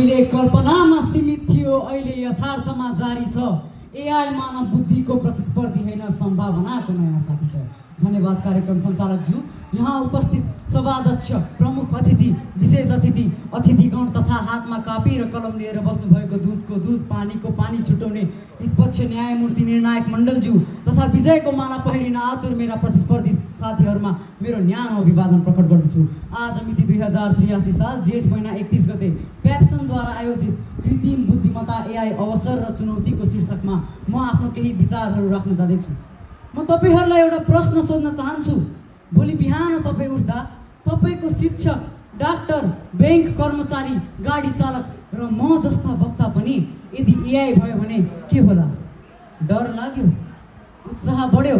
पहिले कल्पनामा सीमित थियो, अहिले यथार्थमा जारी छ। एआई मानव बुद्धिको प्रतिस्पर्धी होइन, सम्भावनाको नयाँ साथी छ। धन्यवाद कार्यक्रम सञ्चालकज्यू। यहाँ उपस्थित सभाध्यक्ष, प्रमुख अतिथि, विशेष अतिथि, अतिथिगण तथा हातमा कापी र कलम लिएर बस्नुभएको दूधको दूध, पानीको पानी छुट्याउने निष्पक्ष न्यायमूर्ति निर्णायक मण्डलज्यू तथा विजयको माला पहिरिन आतुर मेरा प्रतिस्पर्धी साथीहरूमा मेरो न्यानो अभिवादन प्रकट गर्दछु। आज मिति 2083 साल जेठ महिना 31 गते पेप्सनद्वारा आयोजित कृत्रिम बुद्धिमत्ता एआई अवसर र चुनौतीको शीर्षकमा म आफ्नो केही विचारहरू राख्न जाँदैछु। म तपाईहरूलाई एउटा प्रश्न सोध्न चाहन्छु। भोलि बिहान तपाईँ उठ्दा तपाईँको शिक्षक, डाक्टर, ब्याङ्क कर्मचारी, गाडी चालक र म जस्ता वक्ता पनि यदि एआई भयो भने के होला? डर लाग्यो, उत्साह बढ्यो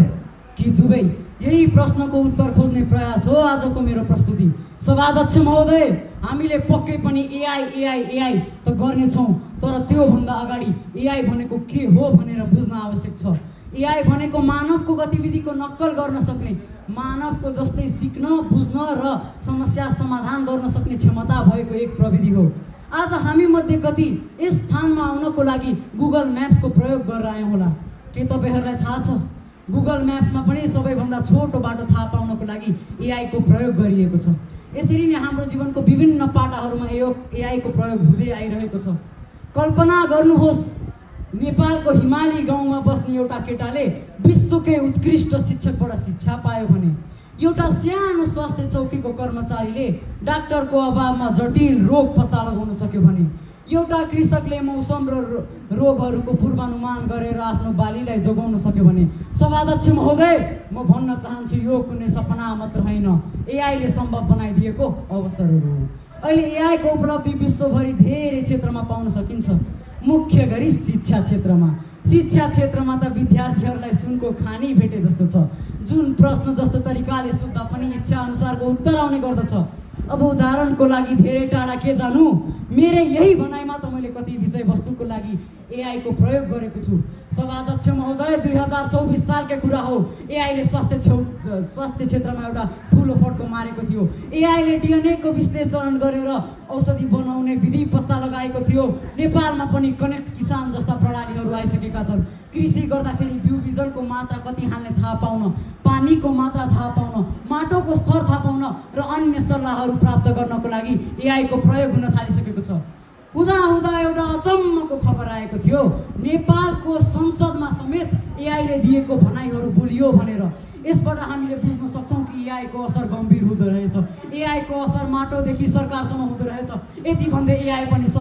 कि दुवै? यही प्रश्नको उत्तर खोज्ने प्रयास हो आजको मेरो प्रस्तुति। सभाध्यक्ष महोदय, हामीले पक्कै पनि एआई एआई एआई त गर्नेछौँ, तर त्योभन्दा अगाडि एआई भनेको के हो भनेर बुझ्न आवश्यक छ। एआई भनेको मानवको गतिविधिको नक्कल गर्न सक्ने, मानवको जस्तै सिक्न, बुझ्न र समस्या समाधान गर्न सक्ने क्षमता भएको एक प्रविधि हो। आज हामी मध्ये कति यस स्थानमा आउनको लागि गुगल म्याप्सको प्रयोग गरेर आयौँ होला? के तपाईँहरूलाई थाहा छ गुगल म्याप्समा पनि सबैभन्दा छोटो बाटो थाहा पाउनको लागि एआईको प्रयोग गरिएको छ। यसरी नै हाम्रो जीवनको विभिन्न पाटाहरूमा एआईको प्रयोग हुँदै आइरहेको छ। कल्पना गर्नुहोस्, नेपालको हिमाली गाउँमा बस्ने एउटा केटाले विश्वकै उत्कृष्ट शिक्षकबाट शिक्षा पायो भने, एउटा सानो स्वास्थ्य चौकीको कर्मचारीले डाक्टरको अभावमा जटिल रोग पत्ता लगाउन सक्यो भने, एउटा कृषकले मौसम र रोगहरूको पूर्वानुमान गरेर आफ्नो बालीलाई जोगाउन सक्यो भने, सभाध्यक्ष महोदय, म भन्न चाहन्छु यो कुनै सपना मात्र होइन, एआईले सम्भव बनाइदिएको अवसरहरू हो। अहिले एआईको उपलब्धि विश्वभरि धेरै क्षेत्रमा पाउन सकिन्छ, मुख्य गरी शिक्षा क्षेत्रमा। शिक्षा क्षेत्रमा त विद्यार्थीहरूलाई सुनको खानी भेटे जस्तो छ। जुन प्रश्न जस्तो तरिकाले सोद्धा पनि इच्छा अनुसारको उत्तर आउने गर्दछ। अब उदाहरणको लागि धेरै टाढा के जानु, मेरै यही भनाइमा त मैले कति विषयवस्तुको लागि एआईको प्रयोग गरेको छु। सभाध्यक्ष महोदय, 2024 सालकै कुरा हो। एआईले स्वास्थ्य क्षेत्रमा एउटा ठुलो फड्को मारेको थियो। एआईले डिएनएको विश्लेषण गरेर औषधि बनाउने विधि पत्ता लगाएको थियो। नेपालमा पनि कनेक्ट किसान जस्ता प्रणालीहरू आइसकेका छन्। कृषि गर्दाखेरि बिउ बिजनको मात्रा कति हाल्ने थाहा पाउन, पानीको मात्रा थाहा पाउन, माटोको स्तर थाहा पाउन र अन्य सल्लाहहरू प्राप्त गर्नको लागि एआईको प्रयोग हुन थालिसकेको छ। हुँदा एउटा अचम्मको खबर आएको थियो। नेपालको संसदमा समेत एआईले दिएको भनाइहरू बोलियो भनेर। यसबाट हामीले बुझ्न सक्छौँ कि एआईको असर गम्भीर हुँदो रहेछ। एआईको असर माटोदेखि सरकारसम्म हुँदो रहेछ। यति भन्दै एआई पनि